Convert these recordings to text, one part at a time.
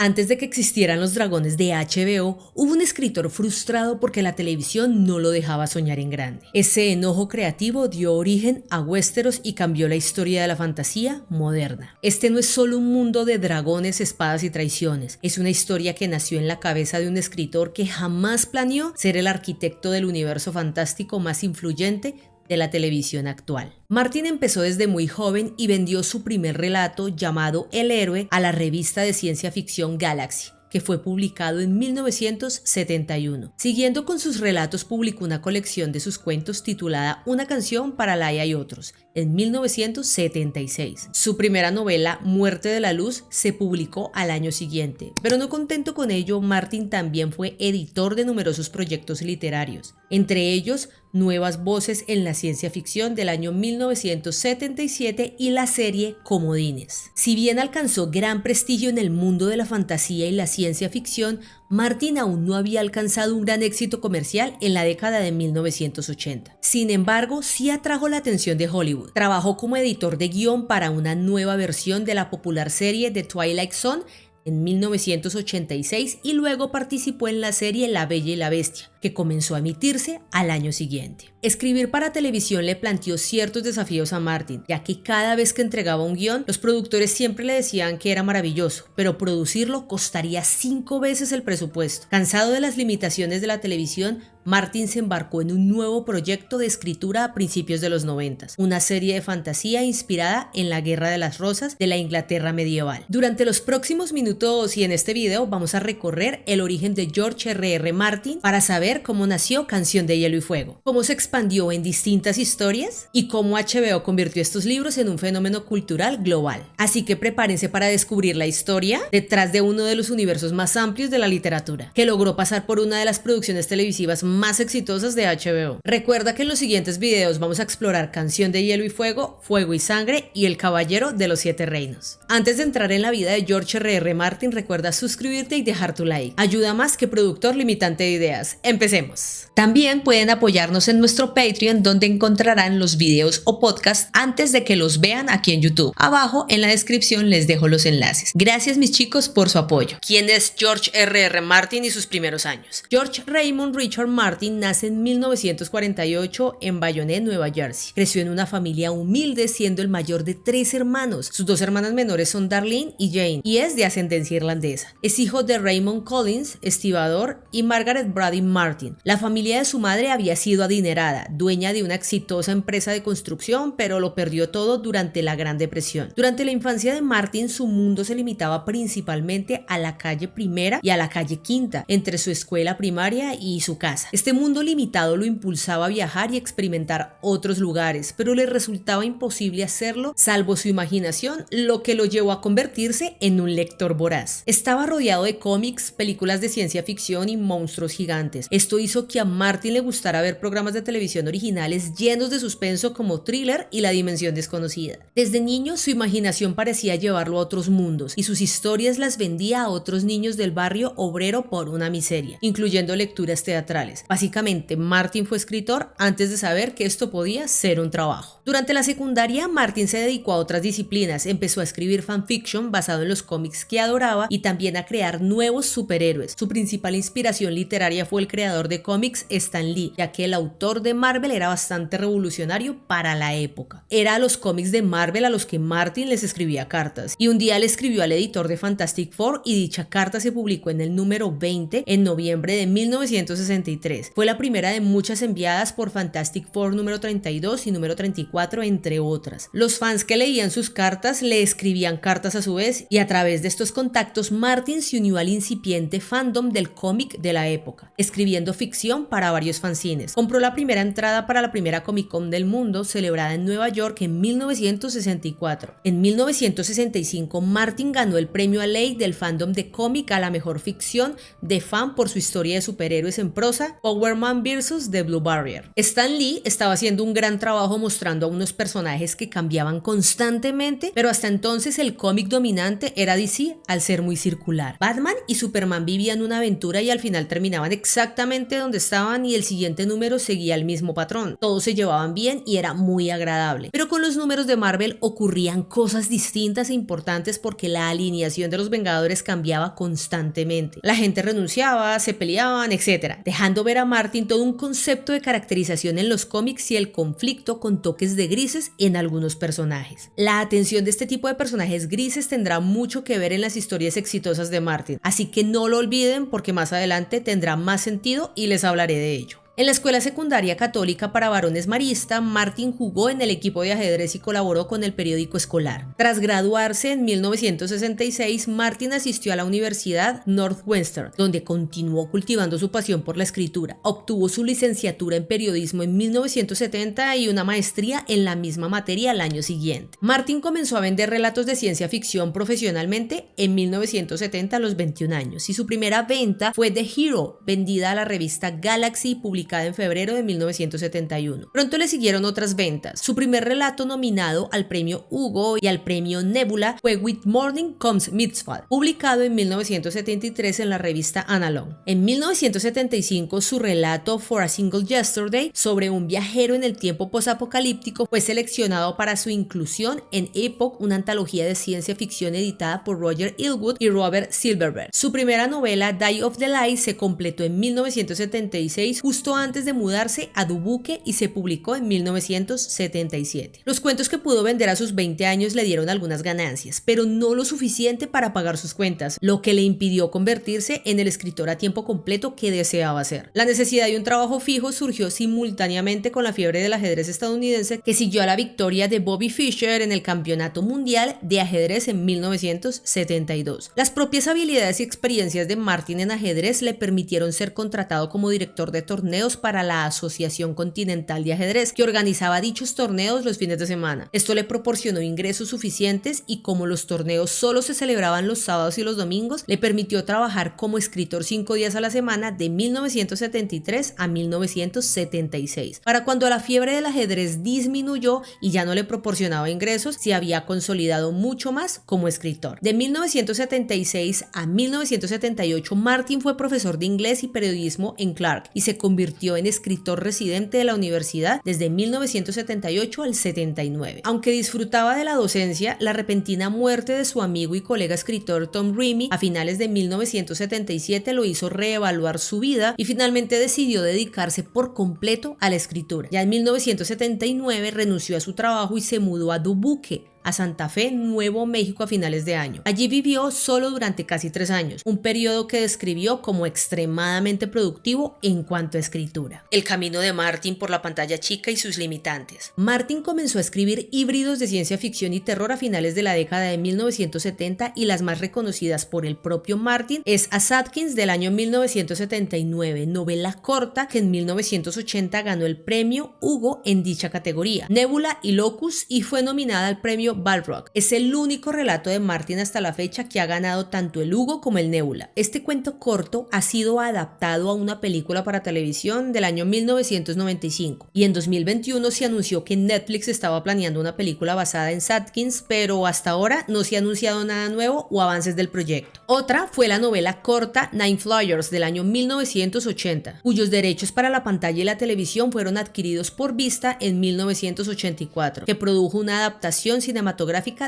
Antes de que existieran los dragones de HBO, hubo un escritor frustrado porque la televisión no lo dejaba soñar en grande. Ese enojo creativo dio origen a Westeros y cambió la historia de la fantasía moderna. Este no es solo un mundo de dragones, espadas y traiciones, es una historia que nació en la cabeza de un escritor que jamás planeó ser el arquitecto del universo fantástico más influyente de la televisión actual. Martin empezó desde muy joven y vendió su primer relato llamado El héroe a la revista de ciencia ficción Galaxy, que fue publicado en 1971. Siguiendo con sus relatos, publicó una colección de sus cuentos titulada Una canción para Laia y otros, en 1976. Su primera novela, Muerte de la Luz, se publicó al año siguiente, pero no contento con ello, Martin también fue editor de numerosos proyectos literarios, entre ellos Nuevas Voces en la Ciencia Ficción del año 1977 y la serie Comodines. Si bien alcanzó gran prestigio en el mundo de la fantasía y la ciencia ficción, Martin aún no había alcanzado un gran éxito comercial en la década de 1980. Sin embargo, sí atrajo la atención de Hollywood. Trabajó como editor de guión para una nueva versión de la popular serie The Twilight Zone en 1986 y luego participó en la serie La Bella y la Bestia, que comenzó a emitirse al año siguiente. Escribir para televisión le planteó ciertos desafíos a Martin, ya que cada vez que entregaba un guión, los productores siempre le decían que era maravilloso, pero producirlo costaría 5 veces el presupuesto. Cansado de las limitaciones de la televisión, Martin se embarcó en un nuevo proyecto de escritura a principios de los 90, una serie de fantasía inspirada en la Guerra de las Rosas de la Inglaterra medieval. Durante los próximos minutos y en este video vamos a recorrer el origen de George R.R. Martin para saber cómo nació Canción de Hielo y Fuego, cómo se expandió en distintas historias y cómo HBO convirtió estos libros en un fenómeno cultural global. Así que prepárense para descubrir la historia detrás de uno de los universos más amplios de la literatura, que logró pasar por una de las producciones televisivas más exitosas de HBO. Recuerda que en los siguientes videos vamos a explorar Canción de Hielo y Fuego, Fuego y Sangre y El Caballero de los Siete Reinos. Antes de entrar en la vida de George R.R. Martin, recuerda suscribirte y dejar tu like. Ayuda más que productor limitante de ideas. Empecemos. También pueden apoyarnos en nuestro Patreon, donde encontrarán los videos o podcasts antes de que los vean aquí en YouTube. Abajo en la descripción les dejo los enlaces. Gracias mis chicos por su apoyo. ¿Quién es George R.R. Martin y sus primeros años? George Raymond Richard Martin nace en 1948 en Bayonne, Nueva Jersey. Creció en una familia humilde, siendo el mayor de 3 hermanos. Sus 2 hermanas menores son Darlene y Jane, y es de ascendencia irlandesa. Es hijo de Raymond Collins, estibador, y Margaret Brady Martin. La familia de su madre había sido adinerada, dueña de una exitosa empresa de construcción, pero lo perdió todo durante la Gran Depresión. Durante la infancia de Martin, su mundo se limitaba principalmente a la calle Primera y a la calle Quinta, entre su escuela primaria y su casa. Este mundo limitado lo impulsaba a viajar y experimentar otros lugares, pero le resultaba imposible hacerlo salvo su imaginación, lo que lo llevó a convertirse en un lector voraz. Estaba rodeado de cómics, películas de ciencia ficción y monstruos gigantes. Esto hizo que a Martin le gustara ver programas de televisión originales llenos de suspenso como Thriller y La Dimensión Desconocida. Desde niño su imaginación parecía llevarlo a otros mundos y sus historias las vendía a otros niños del barrio obrero por una miseria, incluyendo lecturas teatrales. Básicamente, Martin fue escritor antes de saber que esto podía ser un trabajo. Durante la secundaria, Martin se dedicó a otras disciplinas, empezó a escribir fanfiction basado en los cómics que adoraba y también a crear nuevos superhéroes. Su principal inspiración literaria fue el creador de cómics Stan Lee, ya que el autor de Marvel era bastante revolucionario para la época. Era a los cómics de Marvel a los que Martin les escribía cartas, y un día le escribió al editor de Fantastic Four y dicha carta se publicó en el número 20 en noviembre de 1963. Fue la primera de muchas enviadas por Fantastic Four número 32 y número 34, entre otras. Los fans que leían sus cartas le escribían cartas a su vez, y a través de estos contactos Martin se unió al incipiente fandom del cómic de la época, escribiendo ficción para varios fanzines. Compró la primera entrada para la primera Comic Con del mundo, celebrada en Nueva York en 1964. En 1965 Martin ganó el premio Alley del fandom de cómic a la mejor ficción de fan por su historia de superhéroes en prosa Power Man vs. The Blue Barrier. Stan Lee estaba haciendo un gran trabajo mostrando a unos personajes que cambiaban constantemente, pero hasta entonces el cómic dominante era DC al ser muy circular. Batman y Superman vivían una aventura y al final terminaban exactamente donde estaban y el siguiente número seguía el mismo patrón. Todos se llevaban bien y era muy agradable. Pero con los números de Marvel ocurrían cosas distintas e importantes porque la alineación de los Vengadores cambiaba constantemente. La gente renunciaba, se peleaban, etc., dejando ver a Martin todo un concepto de caracterización en los cómics y el conflicto con toques de grises en algunos personajes. La atención de este tipo de personajes grises tendrá mucho que ver en las historias exitosas de Martin, así que no lo olviden porque más adelante tendrá más sentido y les hablaré de ello. En la escuela secundaria católica para varones marista, Martin jugó en el equipo de ajedrez y colaboró con el periódico escolar. Tras graduarse en 1966, Martin asistió a la Universidad Northwestern, donde continuó cultivando su pasión por la escritura. Obtuvo su licenciatura en periodismo en 1970 y una maestría en la misma materia al año siguiente. Martin comenzó a vender relatos de ciencia ficción profesionalmente en 1970 a los 21 años y su primera venta fue The Hero, vendida a la revista Galaxy y publicada en febrero de 1971. Pronto le siguieron otras ventas. Su primer relato nominado al premio Hugo y al premio Nebula fue With Morning Comes Mitzvah, publicado en 1973 en la revista Analog. En 1975, su relato For a Single Yesterday, sobre un viajero en el tiempo posapocalíptico, fue seleccionado para su inclusión en Epoch, una antología de ciencia ficción editada por Roger Ilwood y Robert Silverberg. Su primera novela, Die of the Light, se completó en 1976, justo antes de mudarse a Dubuque, y se publicó en 1977. Los cuentos que pudo vender a sus 20 años le dieron algunas ganancias, pero no lo suficiente para pagar sus cuentas, lo que le impidió convertirse en el escritor a tiempo completo que deseaba ser. La necesidad de un trabajo fijo surgió simultáneamente con la fiebre del ajedrez estadounidense, que siguió a la victoria de Bobby Fischer en el Campeonato Mundial de Ajedrez en 1972. Las propias habilidades y experiencias de Martin en ajedrez le permitieron ser contratado como director de torneos para la Asociación Continental de Ajedrez, que organizaba dichos torneos los fines de semana. Esto le proporcionó ingresos suficientes y, como los torneos solo se celebraban los sábados y los domingos, le permitió trabajar como escritor 5 días a la semana de 1973 a 1976. Para cuando la fiebre del ajedrez disminuyó y ya no le proporcionaba ingresos, se había consolidado mucho más como escritor. De 1976 a 1978, Martin fue profesor de inglés y periodismo en Clark y se convirtió en escritor residente de la universidad desde 1978 al 79. Aunque disfrutaba de la docencia, la repentina muerte de su amigo y colega escritor Tom Raimi a finales de 1977 lo hizo reevaluar su vida y finalmente decidió dedicarse por completo a la escritura. Ya en 1979 renunció a su trabajo y se mudó a Dubuque, a Santa Fe, Nuevo México, a finales de año. Allí vivió solo durante casi 3 años, un periodo que describió como extremadamente productivo en cuanto a escritura. El camino de Martin por la pantalla chica y sus limitantes. Martin comenzó a escribir híbridos de ciencia ficción y terror a finales de la década de 1970 y las más reconocidas por el propio Martin es As Atkins del año 1979, novela corta que en 1980 ganó el premio Hugo en dicha categoría, Nebula y Locus, y fue nominada al premio Balrog. Es el único relato de Martin hasta la fecha que ha ganado tanto el Hugo como el Nebula. Este cuento corto ha sido adaptado a una película para televisión del año 1995 y en 2021 se anunció que Netflix estaba planeando una película basada en Satkins, pero hasta ahora no se ha anunciado nada nuevo o avances del proyecto. Otra fue la novela corta Nine Flyers del año 1980, cuyos derechos para la pantalla y la televisión fueron adquiridos por Vista en 1984, que produjo una adaptación cinematográfica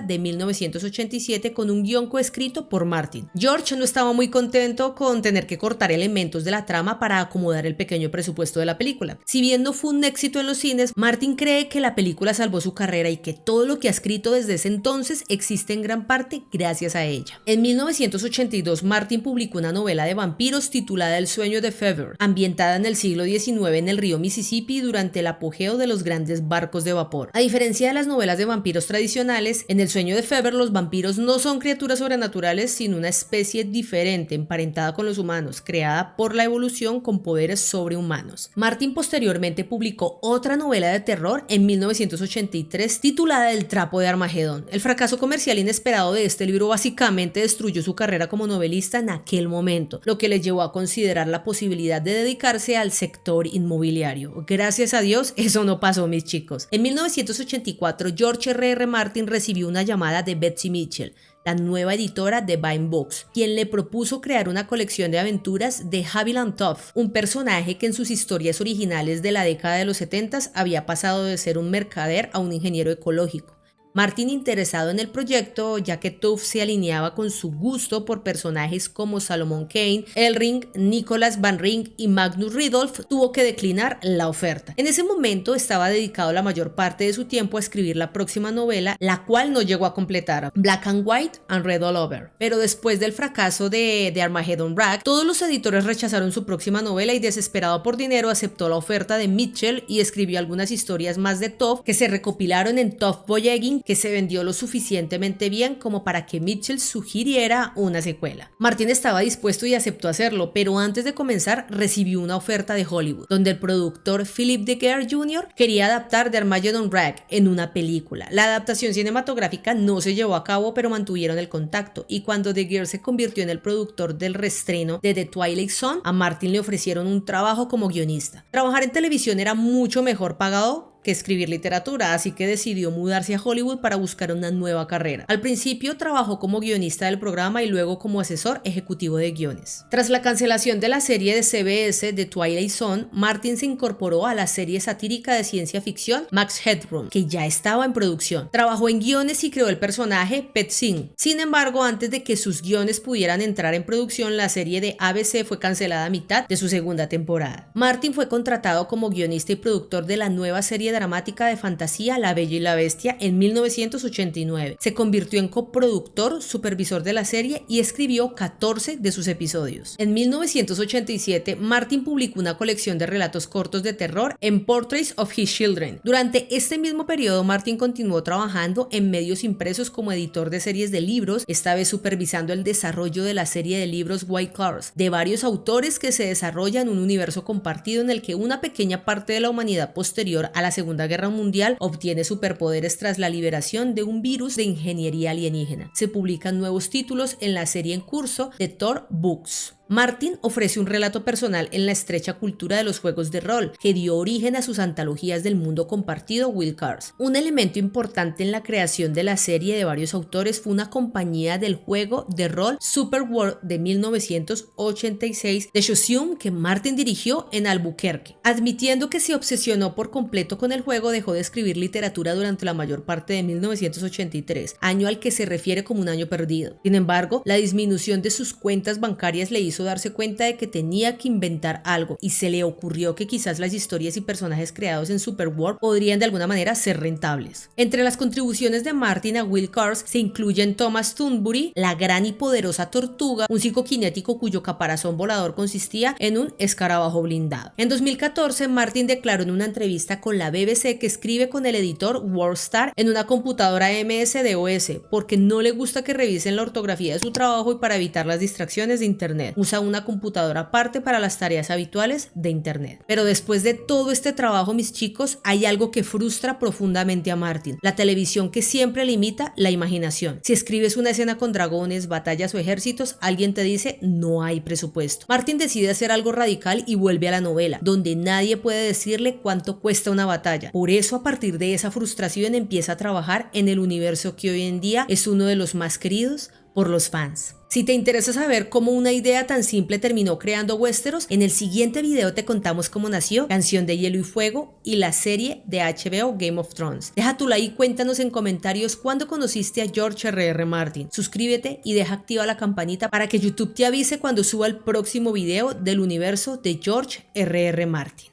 de 1987 con un guión coescrito por Martin. George no estaba muy contento con tener que cortar elementos de la trama para acomodar el pequeño presupuesto de la película. Si bien no fue un éxito en los cines, Martin cree que la película salvó su carrera y que todo lo que ha escrito desde ese entonces existe en gran parte gracias a ella. En 1982, Martin publicó una novela de vampiros titulada El sueño de Fever, ambientada en el siglo XIX en el río Mississippi durante el apogeo de los grandes barcos de vapor. A diferencia de las novelas de vampiros tradicionales, tradicionales, en El sueño de Feber los vampiros no son criaturas sobrenaturales, sino una especie diferente, emparentada con los humanos, creada por la evolución con poderes sobrehumanos. Martin posteriormente publicó otra novela de terror en 1983 titulada El trapo de Armagedón. El fracaso comercial inesperado de este libro básicamente destruyó su carrera como novelista en aquel momento, lo que le llevó a considerar la posibilidad de dedicarse al sector inmobiliario. Gracias a Dios, eso no pasó, mis chicos. En 1984, George R.R. Martin recibió una llamada de Betsy Mitchell, la nueva editora de Vine Books, quien le propuso crear una colección de aventuras de Haviland Tough, un personaje que en sus historias originales de la década de los 70 había pasado de ser un mercader a un ingeniero ecológico. Martin, interesado en el proyecto, ya que Tough se alineaba con su gusto por personajes como Salomon Kane, Elring, Nicholas Van Ring y Magnus Ridolf, tuvo que declinar la oferta. En ese momento estaba dedicado la mayor parte de su tiempo a escribir la próxima novela, la cual no llegó a completar, Black and White and Red All Over. Pero después del fracaso de Armageddon Rag, todos los editores rechazaron su próxima novela y, desesperado por dinero, aceptó la oferta de Mitchell y escribió algunas historias más de Tough que se recopilaron en Tough Voyaging, que se vendió lo suficientemente bien como para que Mitchell sugiriera una secuela. Martin estaba dispuesto y aceptó hacerlo, pero antes de comenzar recibió una oferta de Hollywood, donde el productor Philip De Geer Jr. quería adaptar The Armageddon Rag en una película. La adaptación cinematográfica no se llevó a cabo, pero mantuvieron el contacto, y cuando De Geer se convirtió en el productor del reestreno de The Twilight Zone, a Martin le ofrecieron un trabajo como guionista. Trabajar en televisión era mucho mejor pagado que escribir literatura, así que decidió mudarse a Hollywood para buscar una nueva carrera. Al principio trabajó como guionista del programa y luego como asesor ejecutivo de guiones. Tras la cancelación de la serie de CBS The Twilight Zone, Martin se incorporó a la serie satírica de ciencia ficción Max Headroom, que ya estaba en producción. Trabajó en guiones y creó el personaje Pet Sing. Sin embargo, antes de que sus guiones pudieran entrar en producción, la serie de ABC fue cancelada a mitad de su segunda temporada. Martin fue contratado como guionista y productor de la nueva serie dramática de fantasía La Bella y la Bestia en 1989. Se convirtió en coproductor, supervisor de la serie y escribió 14 de sus episodios. En 1987, Martin publicó una colección de relatos cortos de terror en Portraits of His Children. Durante este mismo periodo, Martin continuó trabajando en medios impresos como editor de series de libros, esta vez supervisando el desarrollo de la serie de libros White Cars, de varios autores que se desarrollan un universo compartido en el que una pequeña parte de la humanidad posterior a la Segunda Guerra Mundial obtiene superpoderes tras la liberación de un virus de ingeniería alienígena. Se publican nuevos títulos en la serie en curso de Tor Books. Martin ofrece un relato personal en la estrecha cultura de los juegos de rol, que dio origen a sus antologías del mundo compartido Wild Cards. Un elemento importante en la creación de la serie de varios autores fue una compañía del juego de rol Superworld de 1986 de Chaosium que Martin dirigió en Albuquerque. Admitiendo que se obsesionó por completo con el juego, dejó de escribir literatura durante la mayor parte de 1983, año al que se refiere como un año perdido. Sin embargo, la disminución de sus cuentas bancarias le hizo darse cuenta de que tenía que inventar algo, y se le ocurrió que quizás las historias y personajes creados en Superworld podrían de alguna manera ser rentables. Entre las contribuciones de Martin a Wild Cards se incluyen Thomas Thunbury, la gran y poderosa tortuga, un psicoquinético cuyo caparazón volador consistía en un escarabajo blindado. En 2014, Martin declaró en una entrevista con la BBC que escribe con el editor WorldStar en una computadora MS-DOS porque no le gusta que revisen la ortografía de su trabajo y para evitar las distracciones de internet. Usa una computadora aparte para las tareas habituales de internet. Pero después de todo este trabajo, mis chicos, hay algo que frustra profundamente a Martin: la televisión, que siempre limita la imaginación. Si escribes una escena con dragones, batallas o ejércitos, alguien te dice no hay presupuesto. Martin decide hacer algo radical y vuelve a la novela, donde nadie puede decirle cuánto cuesta una batalla. Por eso, a partir de esa frustración, empieza a trabajar en el universo que hoy en día es uno de los más queridos por los fans. Si te interesa saber cómo una idea tan simple terminó creando Westeros, en el siguiente video te contamos cómo nació Canción de Hielo y Fuego y la serie de HBO Game of Thrones. Deja tu like y cuéntanos en comentarios cuándo conociste a George R.R. Martin. Suscríbete y deja activa la campanita para que YouTube te avise cuando suba el próximo video del universo de George R.R. Martin.